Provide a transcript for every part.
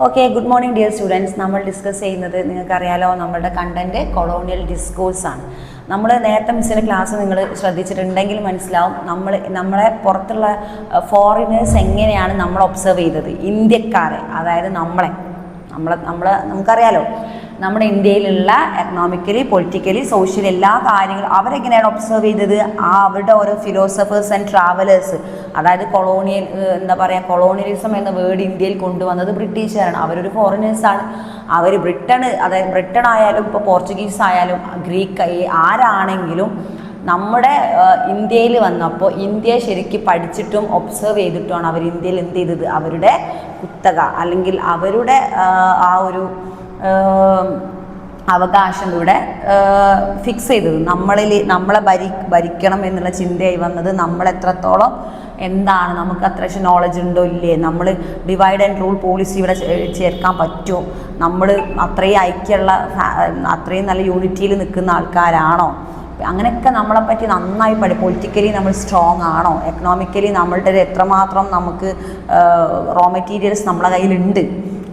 Okay, good morning dear students. നമ്മൾ discuss ചെയ്യുന്നത് നിങ്ങൾക്കറിയാലോ, നമ്മളുടെ കണ്ടൻറ്റ് കൊളോണിയൽ ഡിസ്കോഴ്സാണ്. നമ്മൾ നേരത്തെ മിസ്സിൻ്റെ ക്ലാസ് നിങ്ങൾ ശ്രദ്ധിച്ചിട്ടുണ്ടെങ്കിൽ മനസ്സിലാവും, നമ്മളെ പുറത്തുള്ള ഫോറിനേഴ്സ് എങ്ങനെയാണ് നമ്മൾ ഒബ്സർവ് ചെയ്തത്. ഇന്ത്യക്കാരെ, അതായത് നമുക്കറിയാലോ നമ്മുടെ ഇന്ത്യയിലുള്ള എക്കണോമിക്കലി, പൊളിറ്റിക്കലി, സോഷ്യലി എല്ലാ കാര്യങ്ങളും അവരെങ്ങനെയാണ് ഒബ്സർവ് ചെയ്തത്. അവരുടെ ഓരോ ഫിലോസഫേഴ്സ് ആൻഡ് ട്രാവലേഴ്സ്, അതായത് കൊളോണിയലിസം എന്ന വേർഡ് ഇന്ത്യയിൽ കൊണ്ടുവന്നത് ബ്രിട്ടീഷുകാരാണ്. അവരൊരു ഫോറിനേഴ്സാണ്. അവർ ബ്രിട്ടൻ ആയാലും ഇപ്പോൾ പോർച്ചുഗീസ് ആയാലും ഗ്രീക്ക് ആരാണെങ്കിലും നമ്മുടെ ഇന്ത്യയിൽ വന്നപ്പോൾ ഇന്ത്യയെ ശരിക്കും പഠിച്ചിട്ടും ഒബ്സർവ് ചെയ്തിട്ടുമാണ് അവർ ഇന്ത്യയിൽ എന്ത് ചെയ്തത്, അവരുടെ കുത്തക അല്ലെങ്കിൽ അവരുടെ ആ ഒരു അവകാശം ഇവിടെ ഫിക്സ് ചെയ്തത്. നമ്മളെ ഭരിക്കണം എന്നുള്ള ചിന്തയായി വന്നത് നമ്മളെത്രത്തോളം എന്താണ്, നമുക്ക് അത്യാവശ്യം നോളജ് ഉണ്ടോ ഇല്ലേ, നമ്മൾ ഡിവൈഡ് ആൻഡ് റൂൾ പോളിസി ഇവിടെ ചേർക്കാൻ പറ്റുമോ, നമ്മൾ അത്രയും നല്ല യൂണിറ്റിയിൽ നിൽക്കുന്ന ആൾക്കാരാണോ, അങ്ങനെയൊക്കെ നമ്മളെപ്പറ്റി നന്നായി പൊളിറ്റിക്കലി നമ്മൾ സ്ട്രോങ് ആണോ, എക്കണോമിക്കലി നമ്മളുടെ എത്രമാത്രം നമുക്ക് റോ മെറ്റീരിയൽസ് നമ്മളെ കയ്യിലുണ്ട്,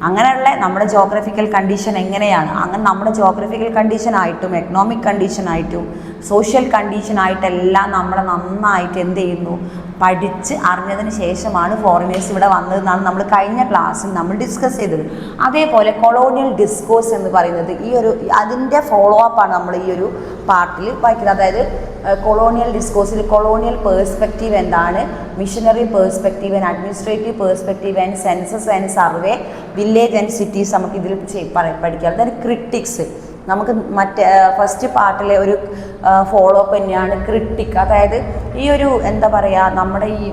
അങ്ങനെയുള്ള നമ്മുടെ ജോഗ്രഫിക്കൽ കണ്ടീഷൻ എങ്ങനെയാണ്, അങ്ങനെ നമ്മുടെ ജോഗ്രഫിക്കൽ കണ്ടീഷനായിട്ടും എക്കണോമിക് കണ്ടീഷനായിട്ടും സോഷ്യൽ കണ്ടീഷനായിട്ടെല്ലാം നമ്മളെ നന്നായിട്ട് എന്ത് ചെയ്യുന്നു, പഠിച്ച് അറിഞ്ഞതിന് ശേഷമാണ് ഫോറിനേഴ്സ് ഇവിടെ വന്നതെന്നാണ് നമ്മൾ കഴിഞ്ഞ ക്ലാസ്സിൽ നമ്മൾ ഡിസ്കസ് ചെയ്തത്. അതേപോലെ കൊളോണിയൽ ഡിസ്കോഴ്സ് എന്ന് പറയുന്നത് അതിൻ്റെ ഫോളോ അപ്പാണ് നമ്മൾ ഈ ഒരു പാർട്ടിൽ വായിക്കുന്നത്. അതായത് കൊളോണിയൽ ഡിസ്കോഴ്സിൽ കൊളോണിയൽ പേഴ്സ്പെക്റ്റീവ് എന്താണ്, missionary perspective and administrative perspective and census and survey, village and cities നമുക്ക് ഇതിൽ പഠിക്കാം. അതായത് ക്രിട്ടിക്സ്, നമുക്ക് ഫസ്റ്റ് പാർട്ടിലെ ഒരു ഫോളോ അപ്പ് തന്നെയാണ് ക്രിട്ടിക്. അതായത് ഈ ഒരു എന്താ പറയുക, നമ്മുടെ ഈ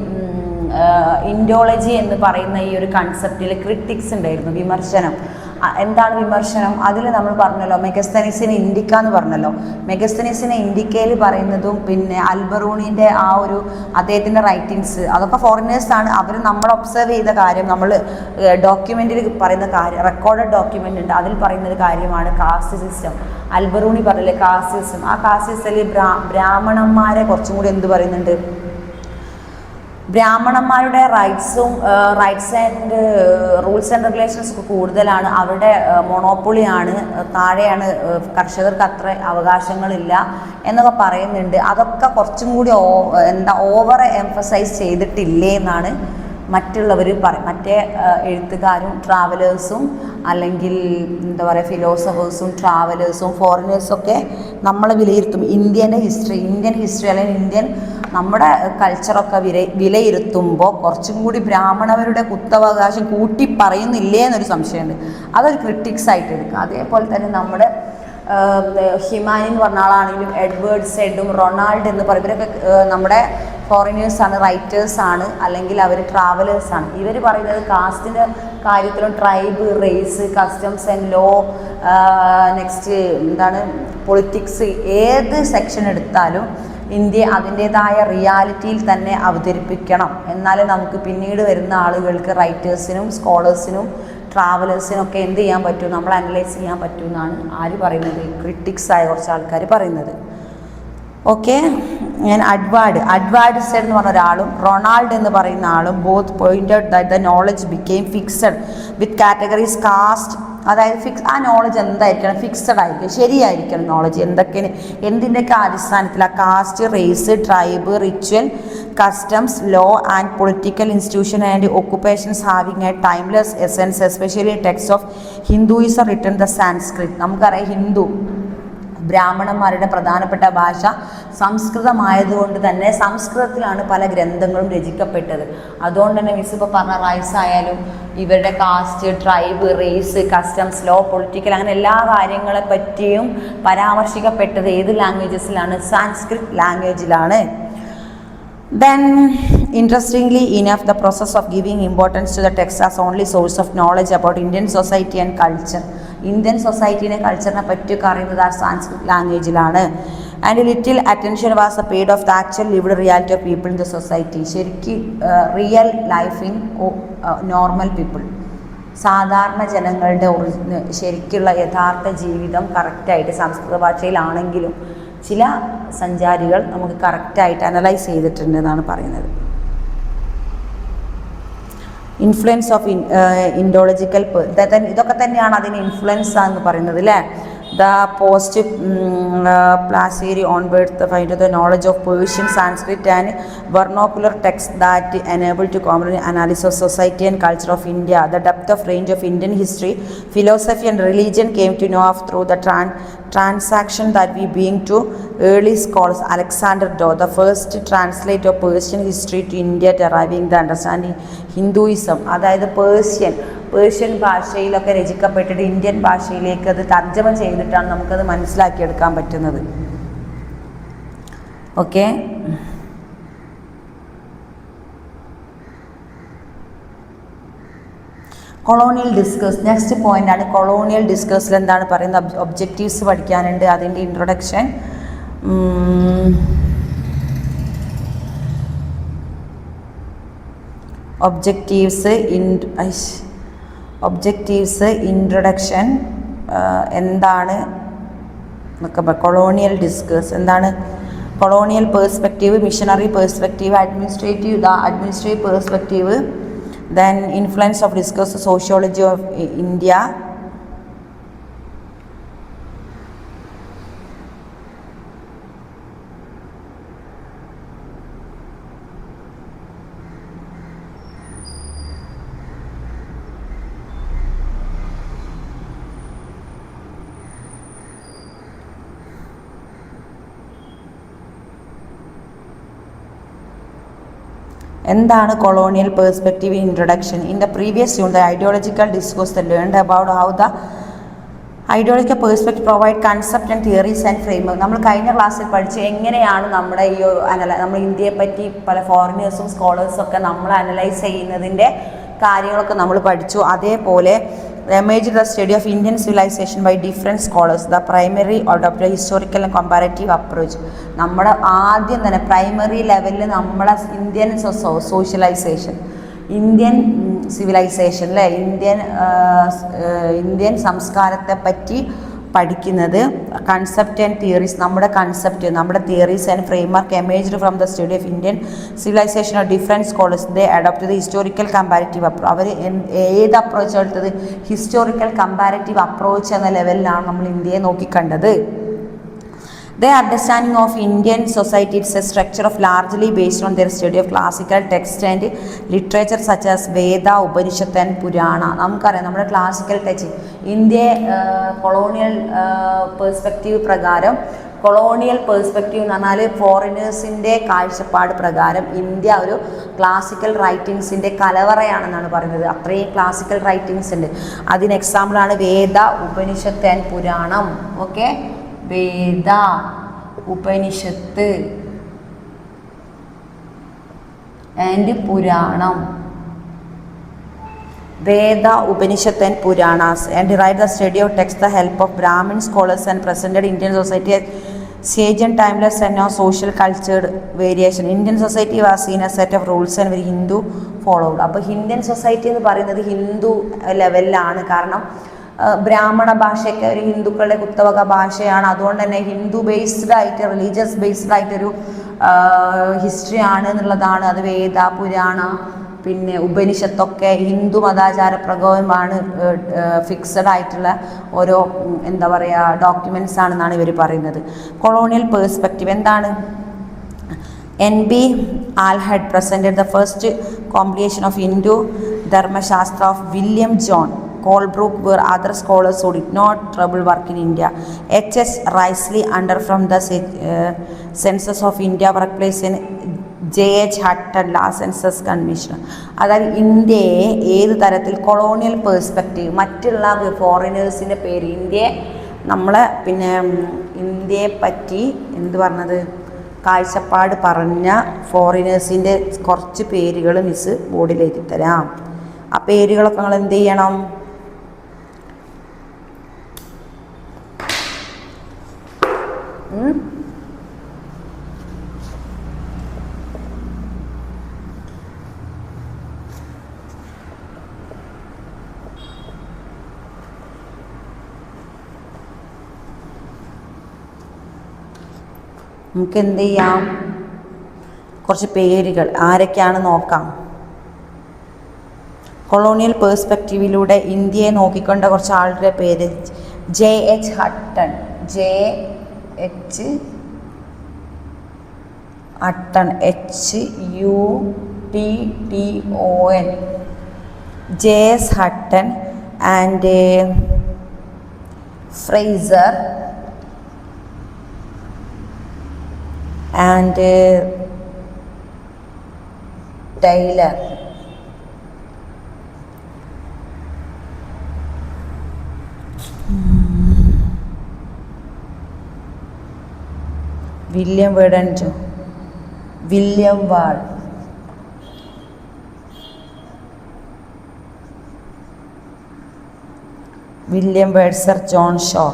ഇൻഡോളജി എന്ന് പറയുന്ന ഈ ഒരു കൺസെപ്റ്റിൽ ക്രിട്ടിക്സ് ഉണ്ടായിരുന്നു, വിമർശനം. എന്താണ് വിമർശനം? അതിൽ നമ്മൾ പറഞ്ഞല്ലോ മെഗസ്തനീസിനെ ഇൻഡിക്ക എന്ന് പറഞ്ഞല്ലോ. മെഗസ്തനീസിനെ ഇൻഡിക്കയിൽ പറയുന്നതും പിന്നെ അൽബറൂണിൻ്റെ ആ ഒരു അദ്ദേഹത്തിൻ്റെ റൈറ്റിങ്സ്, അതൊക്കെ ഫോറിനേഴ്സാണ്. അവർ നമ്മൾ ഒബ്സർവ് ചെയ്ത കാര്യം, നമ്മൾ ഡോക്യുമെൻറ്റിൽ പറയുന്ന കാര്യം, റെക്കോർഡഡ് ഡോക്യുമെൻ്റ് ഉണ്ട്, അതിൽ പറയുന്നൊരു കാര്യമാണ് കാസ്റ്റ് സിസ്റ്റം. അൽബറൂണി പറഞ്ഞില്ലേ കാസ്റ്റ് സിസ്റ്റം. ആ കാസ്റ്റ് സിസ്റ്റത്തിൽ ബ്രാഹ്മണന്മാരെ കുറച്ചും കൂടി എന്ത് പറയുന്നുണ്ട്, ബ്രാഹ്മണന്മാരുടെ rights and rules and regulations കൂടുതലാണ്, അവരുടെ മൊണോപ്പൊളിയാണ്, താഴെയാണ്, കർഷകർക്ക് അത്ര അവകാശങ്ങളില്ല എന്നൊക്കെ പറയുന്നുണ്ട്. അതൊക്കെ കുറച്ചും കൂടി ഓവർ എംഫസൈസ് ചെയ്തിട്ടില്ലേ എന്നാണ് മറ്റുള്ളവർ മറ്റേ എഴുത്തുകാരും ട്രാവലേഴ്സും അല്ലെങ്കിൽ എന്താ പറയുക ഫിലോസഫേഴ്സും ട്രാവലേഴ്സും ഫോറിനേഴ്സൊക്കെ നമ്മളെ വിലയിരുത്തും. ഇന്ത്യൻ ഹിസ്റ്ററി അല്ലെങ്കിൽ ഇന്ത്യൻ നമ്മുടെ കൾച്ചറൊക്കെ വിലയിരുത്തുമ്പോൾ കുറച്ചും കൂടി ബ്രാഹ്മണവരുടെ കുത്തവകാശം കൂട്ടി പറയുന്നില്ലേ എന്നൊരു സംശയമുണ്ട്. അതൊരു ക്രിട്ടിക്സ് ആയിട്ട് എടുക്കുക. അതേപോലെ തന്നെ നമ്മുടെ ഹിമാനി എന്ന് പറഞ്ഞ ആളാണെങ്കിലും എഡ്വേർഡ് സെഡും റൊണാൾഡ് എന്ന് പറയും, ഇവരൊക്കെ നമ്മുടെ ഫോറിനേഴ്സാണ്, റൈറ്റേഴ്സാണ്, അല്ലെങ്കിൽ അവർ ട്രാവലേഴ്സാണ്. ഇവർ പറയുന്നത് കാസ്റ്റിൻ്റെ കാര്യത്തിലും tribe, race, customs and law, next എന്താണ് പൊളിറ്റിക്സ്, ഏത് സെക്ഷൻ എടുത്താലും ഇന്ത്യ അതിൻ്റേതായ റിയാലിറ്റിയിൽ തന്നെ അവതരിപ്പിക്കണം. എന്നാലേ നമുക്ക് പിന്നീട് വരുന്ന ആളുകൾക്ക്, റൈറ്റേഴ്സിനും സ്കോളേഴ്സിനും ട്രാവലേഴ്സിനൊക്കെ എന്ത് ചെയ്യാൻ പറ്റും, നമ്മൾ അനലൈസ് ചെയ്യാൻ പറ്റും എന്നാണ് ആര് പറയുന്നത്, ക്രിട്ടിക്സായ കുറച്ച് ആൾക്കാർ പറയുന്നത്. ഓക്കെ, ഞാൻ അഡ്വാർഡ് സെഡ് എന്ന് പറഞ്ഞ ഒരാളും റൊണാൾഡ് എന്ന് പറയുന്ന ആളും both pointed that the knowledge became fixed with categories caste. അതായത് ആ നോളജ് എന്തായിരിക്കണം, ഫിക്സഡ് ആയിരിക്കും, ശരിയായിരിക്കണം നോളജ്. എന്തിൻ്റെയൊക്കെ അടിസ്ഥാനത്തിലാണ്, caste, race, tribe, ritual, customs, law and political institution and occupations having a timeless essence, especially text of Hinduism written the Sanskrit. നമുക്കറിയാം ബ്രാഹ്മണന്മാരുടെ പ്രധാനപ്പെട്ട ഭാഷ സംസ്കൃതമായതുകൊണ്ട് തന്നെ സംസ്കൃതത്തിലാണ് പല ഗ്രന്ഥങ്ങളും രചിക്കപ്പെട്ടത്. അതുകൊണ്ട് തന്നെ മിസ് ഇപ്പോൾ പറഞ്ഞ റൈസ് ആയാലും ഇവരുടെ caste, tribe, race, customs, law, political, അങ്ങനെ എല്ലാ കാര്യങ്ങളെ പറ്റിയും പരാമർശിക്കപ്പെട്ടത് ഏത് ലാംഗ്വേജസിലാണ്, സാൻസ്ക്രിറ്റ് ലാംഗ്വേജിലാണ്. Then, interestingly enough, the process of giving importance to the text as only source of knowledge about Indian society and culture, Indian സൊസൈറ്റീനെ കൾച്ചറിനെ പറ്റിയൊക്കെ അറിയുന്നത് ആ സാൻസ്ക്രിറ്റ് ലാംഗ്വേജിലാണ്. And little attention was paid of the actual lived reality of people in the society. ശരിക്കും real life in normal people, സാധാരണ ജനങ്ങളുടെ ശരിക്കുള്ള യഥാർത്ഥ ജീവിതം കറക്റ്റായിട്ട് സംസ്കൃത ഭാഷയിലാണെങ്കിലും ചില സഞ്ചാരികൾ നമുക്ക് കറക്റ്റായിട്ട് അനലൈസ് ചെയ്തിട്ടുണ്ട് എന്നാണ് പറയുന്നത്. ഇൻഫ്ലുവൻസ് ഓഫ് ഇൻഡോളജിക്കൽ ഇതൊക്കെ തന്നെയാണ് അതിന് ഇൻഫ്ലുവൻസ് എന്ന് പറയുന്നത് അല്ലേ. The post Plassey onward find the knowledge of Persian Sanskrit and vernacular text that enable to common analysis of society and culture of India. The depth of range of Indian history, philosophy and religion came to know of through the transaction that we being to early scholars. Alexander Dow, the first translator of Persian history to India, deriving the understanding Hinduism. അതായത് Persian ഭാഷയിലൊക്കെ രചിക്കപ്പെട്ടിട്ട് Indian ഭാഷയിലേക്ക് അത് തർജ്ജമ ചെയ്തിട്ടാണ് നമുക്കത് മനസ്സിലാക്കിയെടുക്കാൻ പറ്റുന്നത്. Okay, colonial discuss next point ആണ്. Colonial ഡിസ്കസിൽ എന്താണ് പറയുന്നത്? ഒബ്ജക്റ്റീവ്സ് പഠിക്കാനുണ്ട്, അതിൻ്റെ ഇൻട്രൊഡക്ഷൻ. ഒബ്ജക്റ്റീവ്സ് ഇൻട്രൊഡക്ഷൻ എന്താണ് എന്നൊക്കെ. കൊളോണിയൽ ഡിസ്കസ് എന്താണ്? Colonial perspective, missionary perspective, administrative perspective, then influence of discuss the sociology of India, എന്താണ് colonial perspective introduction? In the previous unit the ideological discourse the learned about how the ideological perspective provide concept and theories and framework. നമ്മൾ കഴിഞ്ഞ ക്ലാസ്സിൽ പഠിച്ച് എങ്ങനെയാണ് നമ്മുടെ ഈ നമ്മൾ ഇന്ത്യയെ പറ്റി പല ഫോറിനേഴ്സും സ്കോളേഴ്സും ഒക്കെ നമ്മൾ അനലൈസ് ചെയ്യുന്നതിൻ്റെ കാര്യങ്ങളൊക്കെ നമ്മൾ പഠിച്ചു. അതേപോലെ emerged the study of Indian civilization by different scholars. The primary adopted historical and comparative approach. നമ്മുടെ ആദ്യം തന്നെ പ്രൈമറി ലെവലിൽ നമ്മളെ ഇന്ത്യൻ സിവിലൈസേഷൻ അല്ലേ, ഇന്ത്യൻ സംസ്കാരത്തെ പറ്റി പഠിക്കുന്നത്. കൺസെപ്റ്റ് ആൻഡ് തിയറീസ്, നമ്മുടെ കൺസെപ്റ്റ്, നമ്മുടെ theories and framework emerged from the study of Indian civilisation of different scholars. They adopt the historical comparative approach. അവർ ഏത് അപ്രോച്ച് എടുത്തത്? ഹിസ്റ്റോറിക്കൽ കമ്പാരിറ്റീവ് അപ്രോച്ച് എന്ന ലെവലിലാണ് നമ്മൾ ഇന്ത്യയെ നോക്കിക്കണ്ടത്. Their understanding of Indian society is a structure of largely based on their study of classical text and literature such as Veda, Upanishad and Purana. നമുക്കറിയാം നമ്മുടെ classical text ഇന്ത്യയെ colonial perspective പ്രകാരം, colonial perspective എന്ന് പറഞ്ഞാൽ ഫോറിനേഴ്സിൻ്റെ കാഴ്ചപ്പാട് പ്രകാരം India ഒരു classical റൈറ്റിങ്സിൻ്റെ കലവറയാണെന്നാണ് പറയുന്നത്. അത്രയും ക്ലാസിക്കൽ റൈറ്റിങ്സ് ഉണ്ട്. അതിന് എക്സാമ്പിളാണ് Veda, Upanishad and Purana. Okay, Veda, Upanishad and Purana. Veda, Upanishad and Puranas, and derived the study of text the help of Brahmin scholars and presented Indian society as sage and timeless and now social cultured variation. Indian society was seen as a set of rules and very Hindu followed. അപ്പോൾ Indian society എന്ന് പറയുന്നത് ഹിന്ദു ലെവലിലാണ്. കാരണം ബ്രാഹ്മണ ഭാഷയൊക്കെ ഒരു ഹിന്ദുക്കളുടെ കുത്തവക ഭാഷയാണ്. അതുകൊണ്ട് തന്നെ ഹിന്ദു ബേസ്ഡ് ആയിട്ട്, റിലീജിയസ് ബേസ്ഡ് ആയിട്ടൊരു ഹിസ്റ്ററി ആണ് എന്നുള്ളതാണ്. അത് വേദ, പുരാണ, പിന്നെ ഉപനിഷത്തൊക്കെ ഹിന്ദു മതാചാര പ്രകാരമാണ് ഫിക്സഡ് ആയിട്ടുള്ള ഓരോ എന്താ പറയുക ഡോക്യുമെൻറ്റ്സ് ആണെന്നാണ് ഇവർ പറയുന്നത്. കൊളോണിയൽ പേഴ്സ്പെക്റ്റീവ് എന്താണ്? NB Alhad presented the first compilation of Hindu Dharmashastra of William John Colebrook, where other scholars who did not trouble work in India. H.S. Risley under from the census of India workplace in J.H. Hutton Last Census Commission. അതായത് ഇന്ത്യയെ ഏത് തരത്തിൽ colonial perspective, മറ്റുള്ള ഫോറിനേഴ്സിൻ്റെ പേര്, നമ്മളെ പിന്നെ ഇന്ത്യയെ പറ്റി എന്ത് പറഞ്ഞത്, കാഴ്ചപ്പാട് പറഞ്ഞ ഫോറിനേഴ്സിൻ്റെ കുറച്ച് പേരുകൾ മിസ് ബോർഡിൽ എഴുതി തരാം. ആ പേരുകളൊക്കെ നിങ്ങൾ എന്ത് ചെയ്യണം? നമുക്ക് എന്ത് ചെയ്യാം? കുറച്ച് പേരുകൾ ആരൊക്കെയാണ് നോക്കാം. കൊളോണിയൽ പേഴ്സ്പെക്റ്റീവിലൂടെ ഇന്ത്യയെ നോക്കിക്കൊണ്ട കുറച്ച് ആളുടെ പേര് JH Hutton. JH Hutton, HUTTON. JS Hutton and Fraser and Tylor. William വേർഡൻജോ, വില്യം വാൾ, വില്യം വേഡ്സർ, ജോൺ ഷോർ.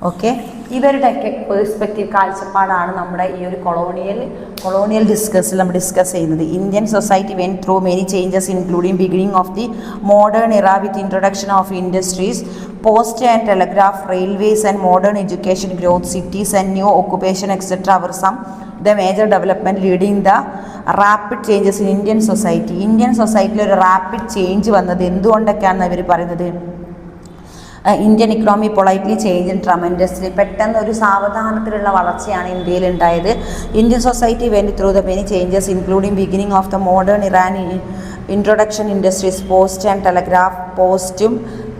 ഓക്കെ, ഇവരുടെ പേഴ്സ്പെക്റ്റീവ് കാഴ്ചപ്പാടാണ് നമ്മുടെ ഈ ഒരു കൊളോണിയൽ ഡിസ്കസിൽ നമ്മൾ ഡിസ്കസ് ചെയ്യുന്നത്. Indian society went through many changes including beginning of the modern era with introduction of industries, post and telegraph, railways and modern education growth, cities and new occupation etcetera are some the major development leading the rapid changes in Indian society. Indian സൊസൈറ്റിയിൽ ഒരു rapid change വന്നത് എന്തുകൊണ്ടൊക്കെയാണെന്ന് ഇവർ പറയുന്നത്? Indian economy politely change in tremendously. പെട്ടെന്ന് ഒരു സാവധാനത്തിലുള്ള വളർച്ചയാണ് ഇന്ത്യയിൽ ഉണ്ടായത്. Indian society went through the many changes including beginning of the modern era introduction industries, post and telegraph, പോസ്റ്റും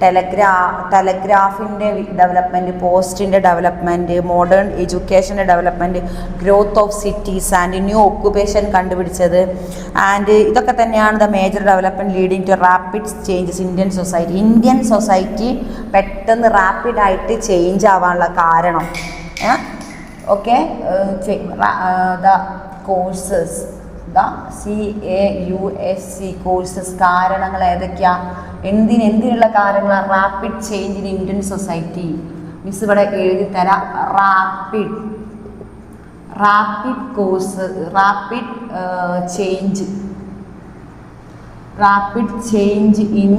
ടെലഗ്രാഫിൻ്റെ ഡെവലപ്മെൻറ്റ്, പോസ്റ്റിൻ്റെ ഡെവലപ്മെൻറ്റ്, മോഡേൺ എഡ്യൂക്കേഷൻ്റെ development, growth of cities and new occupation കണ്ടുപിടിച്ചത്. ആൻഡ് ഇതൊക്കെ തന്നെയാണ് the major development leading to rapid changes Indian society. Indian society പെട്ടെന്ന് റാപ്പിഡായിട്ട് change ആവാനുള്ള കാരണം okay the causes, CAUSE causes. കാരണങ്ങൾ ഏതൊക്കെയാണ്? എന്തിനുള്ള കാരണങ്ങളാണ് rapid change in Indian society? Miss ഇവിടെ എഴുതി തരാം. Rapid cause, rapid change in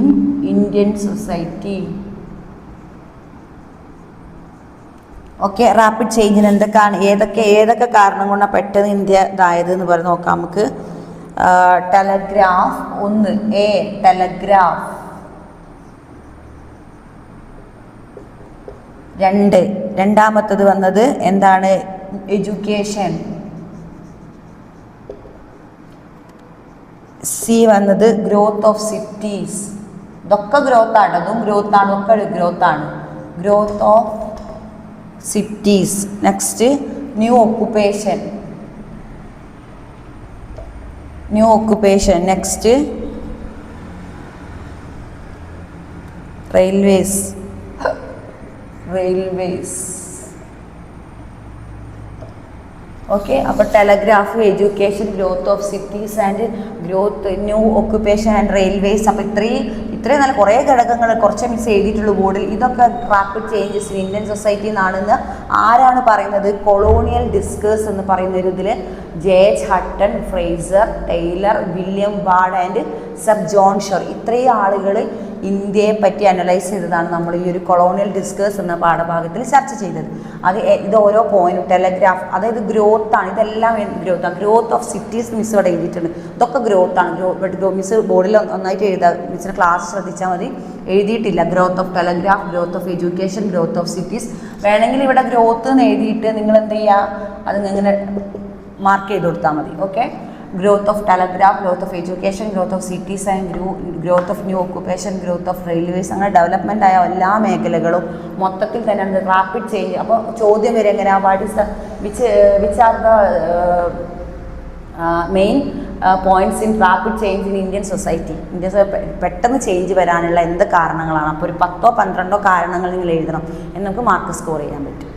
Indian society. Okay, rapid ചേഞ്ചിന് എന്തൊക്കെയാണ് ഏതൊക്കെ കാരണം കൊണ്ടാണ് പെട്ടെന്ന് ഇന്ത്യ ഇതായത് എന്ന് പറഞ്ഞ് നോക്കാം നമുക്ക്. ടെലഗ്രാഫ്, ഒന്ന് ടെലഗ്രാഫ്. രണ്ടാമത്തത് വന്നത് എന്താണ്? എഡ്യൂക്കേഷൻ. സി വന്നത് ഗ്രോത്ത് ഓഫ് സിറ്റീസ്. ഇതൊക്കെ ഗ്രോത്താണ്, അതും ഗ്രോത്താണ്, ഒക്കെ ഗ്രോത്താണ്. Growth of cities. Next new occupation. Next railways. Okay, അപ്പോൾ telegraph, education, growth of cities and growth, new occupation and railways. അപ്പോൾ ഇത്രയും നല്ല കുറേ ഘടകങ്ങൾ കുറച്ച് മിസ് ചെയ്തിട്ടുള്ളൂ ബോർഡിൽ. ഇതൊക്കെ rapid changes in Indian society എന്നാണെന്ന് ആരാണ് പറയുന്നത്? കൊളോണിയൽ ഡിസ്കേഴ്സ് എന്ന് പറയുന്ന ഒരു ഇതിൽ JH Hutton, Fraser, Tylor, William Ward and sir John Shore, ഇത്രയും ആളുകൾ ഇന്ത്യയെ പറ്റി അനലൈസ് ചെയ്തതാണ് നമ്മൾ ഈ ഒരു കൊളോണിയൽ ഡിസ്കേഴ്സ് എന്ന പാഠഭാഗത്തിൽ ചർച്ച ചെയ്തത്. ഇത് ഓരോ പോയിന്റും. ടെലഗ്രാഫ് അതായത് ഗ്രോത്താണ്, ഇതെല്ലാം ഗ്രോത്താണ്. ഗ്രോത്ത് ഓഫ് സിറ്റീസ് മിസ് ഇവിടെ എഴുതിയിട്ടുണ്ട്. ഇതൊക്കെ ഗ്രോത്താണ്. മിസ് ബോർഡിൽ ഒന്നായിട്ട് എഴുതാം. മിസ്സിന് ക്ലാസ് ശ്രദ്ധിച്ചാൽ മതി. എഴുതിയിട്ടില്ല growth of telegraph, growth of education, growth of cities. വേണമെങ്കിൽ ഇവിടെ ഗ്രോത്ത് എന്ന് എഴുതിയിട്ട് നിങ്ങൾ എന്ത് ചെയ്യുക, അത് ഇങ്ങനെ മാർക്ക് ചെയ്ത് കൊടുത്താൽ മതി. Okay, growth of telegraph, growth of education, growth of cities and growth of new occupation, growth of railways, അങ്ങനെ ഡെവലപ്മെൻ്റ് ആയ എല്ലാ മേഖലകളും മൊത്തത്തിൽ തന്നെ റാപ്പിഡ് ചേഞ്ച്. അപ്പോൾ ചോദ്യം വരെ എങ്ങനെയാണ്? What is the which are the main points in rapid change in Indian society? Indian പെട്ടെന്ന് ചേഞ്ച് വരാനുള്ള എന്ത് കാരണങ്ങളാണ്? അപ്പോൾ ഒരു 10-12 കാരണങ്ങൾ നിങ്ങൾ എഴുതണം, എന്ന് നമുക്ക് മാർക്ക് സ്കോർ ചെയ്യാൻ പറ്റും.